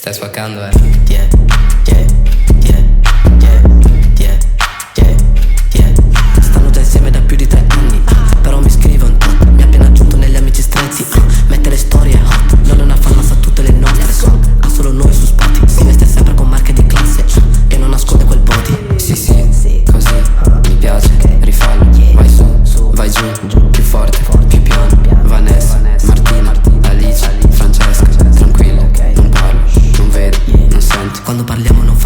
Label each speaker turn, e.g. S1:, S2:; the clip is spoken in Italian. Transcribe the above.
S1: Stai spaccando,
S2: Yeah, yeah, yeah, yeah, yeah, yeah, yeah. Stanno già insieme da più di 3 anni, però mi scrivono, mi ha appena aggiunto negli amici stretti, mette le storie hot, non è una fan ma sa tutte le nostre, ha solo noi su Spotify, si veste sempre con marche di classe, e non nasconde quel body.
S1: Sì, sì, così, mi piace, rifallo, vai su, vai giù, più forte, più piano, Vanessa, Martina, Alice, Francesca, tranquilla, non parlo, non vedo, non sento.
S2: Quando parliamo non